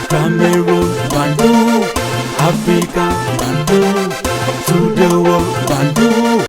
Cameroon, Bandung, Africa, Bandung, to the world, Bandung.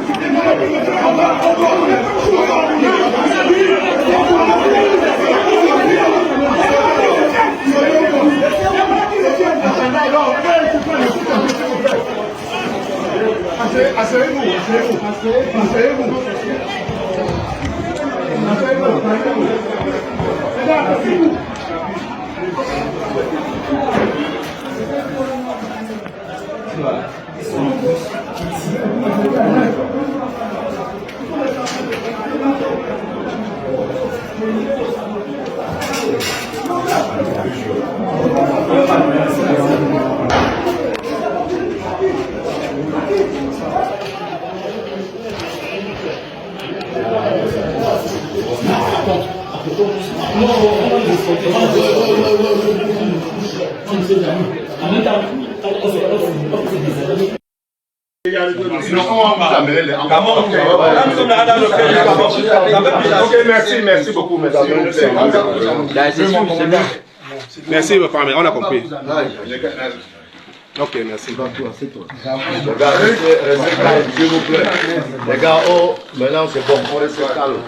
Merci beaucoup. Merci, on a compris. Ok, merci. S'il vous plaît. Les gars, oh, maintenant c'est bon, on reste calme.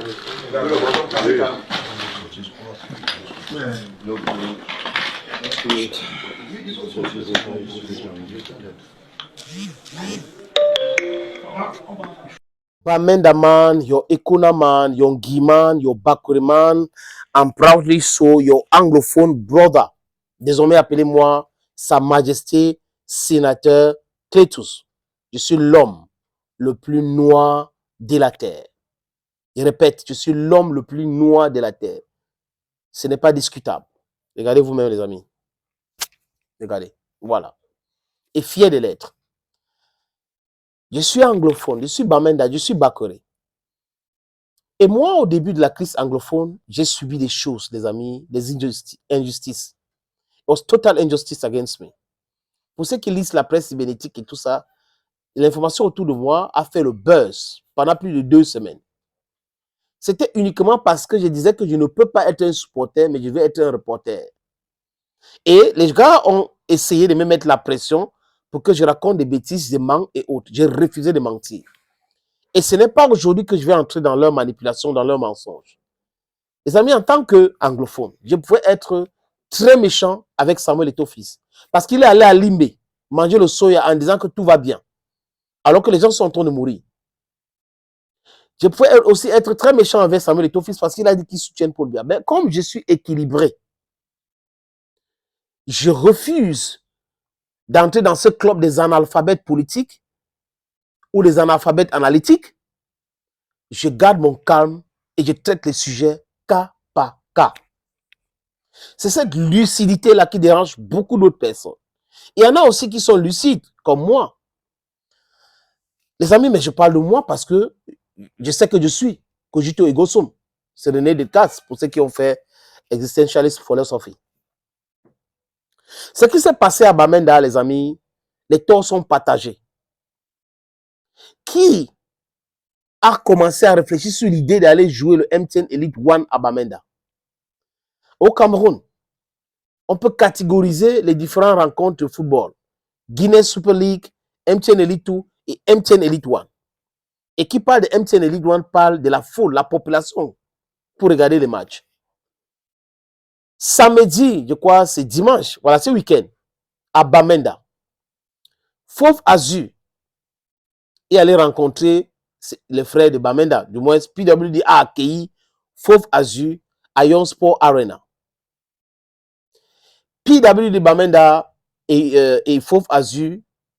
Bamenda man, your Ekuna man, your Guiman, your Bakuri man, I'm proudly so your anglophone brother. Désormais, appelez-moi Sa Majesté Sénateur Cletus. Je suis l'homme le plus noir de la terre. Je répète, je suis l'homme le plus noir de la terre. Ce n'est pas discutable. Regardez vous-même, les amis. Regardez. Voilà. Et fier de l'être. Je suis anglophone, je suis Bamenda, je suis Bakore. Et moi, au début de la crise anglophone, j'ai subi des choses, les amis, des injustices. It was total injustice against me. Pour ceux qui lisent la presse cybernétique et tout ça, l'information autour de moi a fait le buzz pendant plus de 2 semaines. C'était uniquement parce que je disais que je ne peux pas être un supporter, mais je vais être un reporter. Et les gars ont essayé de me mettre la pression pour que je raconte des bêtises, des manques et autres. J'ai refusé de mentir. Et ce n'est pas aujourd'hui que je vais entrer dans leur manipulation, dans leur mensonge. Les amis, en tant qu'anglophone, je pouvais être très méchant avec Samuel Eto'o-Fils. Parce qu'il est allé à Limbe manger le soya en disant que tout va bien. Alors que les gens sont en train de mourir. Je pouvais aussi être très méchant avec Samuel Eto'o-Fils parce qu'il a dit qu'il soutient Paul Biya. Mais comme je suis équilibré, je refuse d'entrer dans ce club des analphabètes politiques ou des analphabètes analytiques. Je garde mon calme et je traite les sujets cas par cas. C'est cette lucidité-là qui dérange beaucoup d'autres personnes. Il y en a aussi qui sont lucides, comme moi. Les amis, mais je parle de moi parce que je sais que je suis cogito ergo sum. C'est le nez de casse pour ceux qui ont fait Existentialist Philosophy. Ce qui s'est passé à Bamenda, les amis, les torts sont partagés. Qui a commencé à réfléchir sur l'idée d'aller jouer le MTN Elite One à Bamenda? Au Cameroun, on peut catégoriser les différentes rencontres de football. Guinness Super League, MTN Elite 2 et MTN Elite One. Et qui parle de MTN Elite One parle de la foule, la population, pour regarder les matchs. Samedi, je crois, c'est dimanche, voilà, c'est week-end, à Bamenda. Fauve Azur est allé rencontrer les frères de Bamenda. Du moins, PWD a accueilli Fauve Azur à Yon Sport Arena. PWD Bamenda et Fauve Azur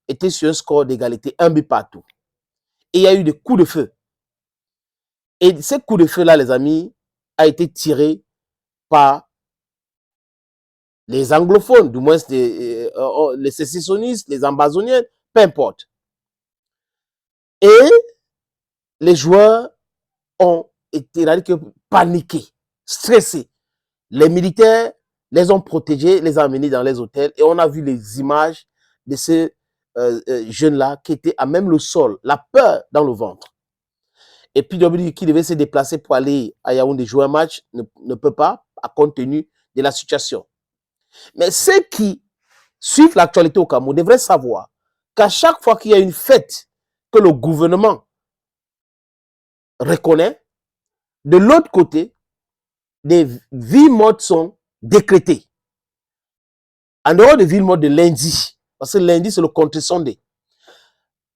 étaient sur un score d'égalité, 1 but partout. Et il y a eu des coups de feu. Et ces coups de feu-là, les amis, a été tiré par les anglophones, du moins les sécessionnistes, les ambazoniens, peu importe. Et les joueurs ont été paniqués, stressés. Les militaires les ont protégés, les ont amenés dans les hôtels et on a vu les images de ces jeunes-là qui étaient à même le sol, la peur dans le ventre. Et puis, qui devait se déplacer pour aller à Yaoundé jouer un match ne peut pas, à compte tenu de la situation. Mais ceux qui suivent l'actualité au Cameroun devraient savoir qu'à chaque fois qu'il y a une fête que le gouvernement reconnaît, de l'autre côté, des villes mortes sont décrétées. En dehors de villes mortes de lundi, parce que lundi c'est le contre-sondé,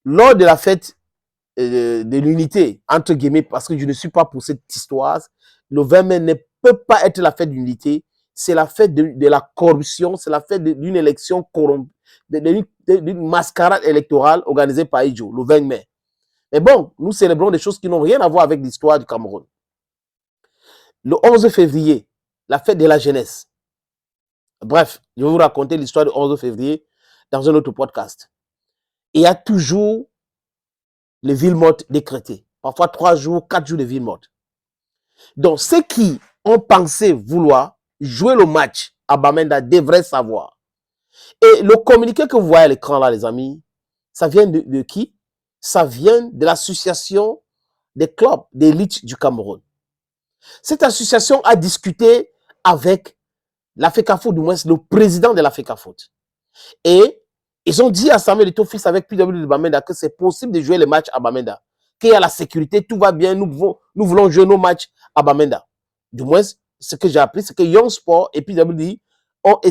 lors de la fête de l'unité, entre guillemets, parce que je ne suis pas pour cette histoire, le 20 mai ne peut pas être la fête d'unité, c'est la fête de la corruption, c'est la fête d'une élection corrompue, d'une mascarade électorale organisée par Idjo, le 20 mai. Mais bon, nous célébrons des choses qui n'ont rien à voir avec l'histoire du Cameroun. Le 11 février, la fête de la jeunesse. Bref, je vais vous raconter l'histoire du 11 février dans un autre podcast. Il y a toujours les villes mortes décrétées. Parfois 3 jours, 4 jours de villes mortes. Donc, ceux qui ont pensé vouloir jouer le match à Bamenda devraient savoir. Et le communiqué que vous voyez à l'écran là, les amis, ça vient de qui? Ça vient de l'association des clubs d'élite du Cameroun. Cette association a discuté avec la FECAFOOT, du moins le président de la FECAFOOT. Et ils ont dit à Samuel Eto'o Fils avec PW de Bamenda que c'est possible de jouer les matchs à Bamenda. Qu'il y a la sécurité, tout va bien, nous voulons jouer nos matchs à Bamenda. Du moins, ce que j'ai appris, c'est que Young Sport et PWD ont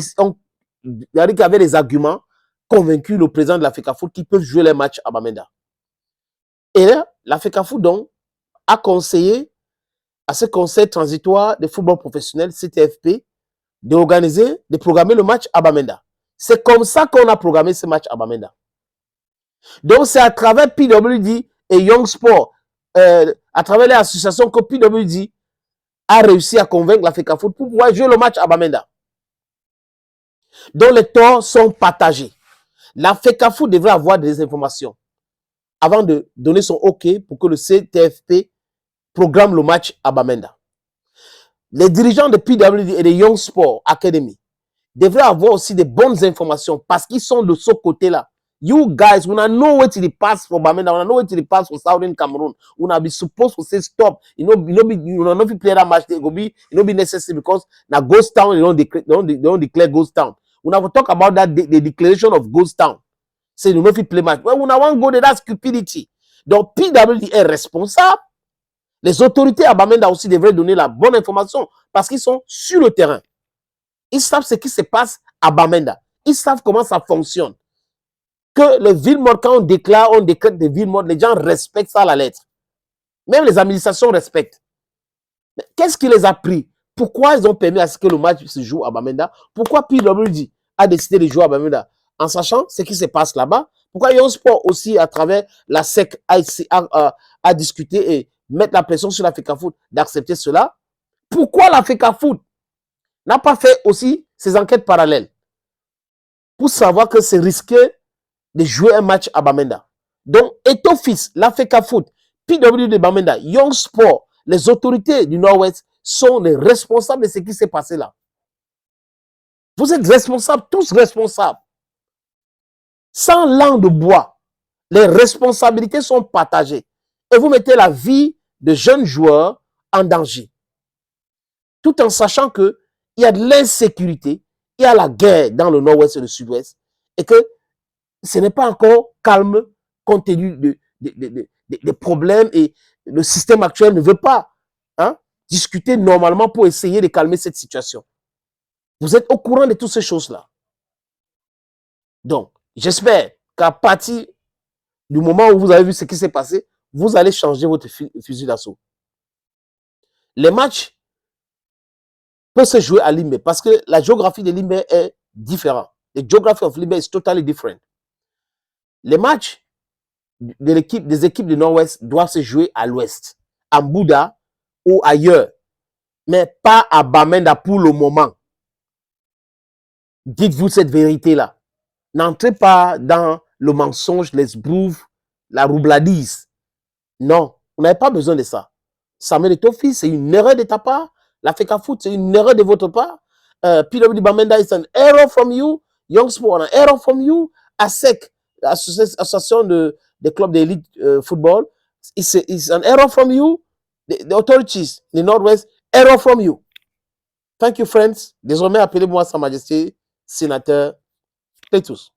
avec les arguments convaincu le président de la FECAFOOT qu'ils peuvent jouer les matchs à Bamenda. Et là, la FECAFOOT donc a conseillé à ce conseil transitoire de football professionnel, CTFP, d'organiser, de programmer le match à Bamenda. C'est comme ça qu'on a programmé ce match à Bamenda. Donc, c'est à travers PWD et Young Sport, à travers les associations que PWD a réussi à convaincre la FECAFOOT pour pouvoir jouer le match à Bamenda. Donc, les torts sont partagés. La FECAFOOT devrait avoir des informations avant de donner son OK pour que le CTFP programme le match à Bamenda. Les dirigeants de PWD et de Young Sport Academy devraient avoir aussi des bonnes informations parce qu'ils sont de ce côté-là. You guys, when I know what it pass for Bamenda, when I know what it pass for Southern Cameroon, when I be supposed to say stop, you know, not play that match, it will be necessary because now Ghost Town, they don't declare Ghost Town. When I talk about that, the declaration of Ghost Town, say you know play match. Well, when I want to go there, that's stupidity. Donc PWD est responsable. Les autorités à Bamenda aussi devraient donner la bonne information parce qu'ils sont sur le terrain. Ils savent ce qui se passe à Bamenda. Ils savent comment ça fonctionne. Que les villes mortes, quand on décrète des villes mortes, les gens respectent ça à la lettre. Même les administrations respectent. Mais qu'est-ce qui les a pris? Pourquoi ils ont permis à ce que le match se joue à Bamenda? Pourquoi PWD a décidé de jouer à Bamenda? En sachant ce qui se passe là-bas. Pourquoi Young Sport aussi, à travers la SEC, a discuté et mettre la pression sur la FECAFOOT d'accepter cela? Pourquoi la FECAFOOT n'a pas fait aussi ses enquêtes parallèles pour savoir que c'est risqué de jouer un match à Bamenda? Donc, Eto'o Fils, la FECAFOOT, PWD de Bamenda, Young Sport, les autorités du Nord-Ouest sont les responsables de ce qui s'est passé là. Vous êtes responsables, tous responsables. Sans langue de bois, les responsabilités sont partagées. Et vous mettez la vie de jeunes joueurs en danger. Tout en sachant qu'il y a de l'insécurité, il y a la guerre dans le Nord-Ouest et le Sud-Ouest, et que ce n'est pas encore calme compte tenu des problèmes et le système actuel ne veut pas discuter normalement pour essayer de calmer cette situation. Vous êtes au courant de toutes ces choses-là. Donc, j'espère qu'à partir du moment où vous avez vu ce qui s'est passé, vous allez changer votre fusil d'assaut. Les matchs peuvent se jouer à Limbe parce que la géographie de Limbe est différente. The geography of Limbe is totally different. Les matchs des équipes du Nord-Ouest doivent se jouer à l'Ouest, à Mbouda ou ailleurs, mais pas à Bamenda pour le moment. Dites-vous cette vérité-là. N'entrez pas dans le mensonge, l'esbrouve, la roubladise. Non, vous n'avez pas besoin de ça. Samuel Eto'o Fils, c'est une erreur de ta part. La FECAFOOT, c'est une erreur de votre part. PWD Bamenda is an error from you. Young Sport, an error from you. ASEC, Association des clubs d'élite football, is an error from you. The authorities, the Northwest, error from you. Thank you, friends. Désormais, appelez-moi Sa Majesté, sénateur Cletus.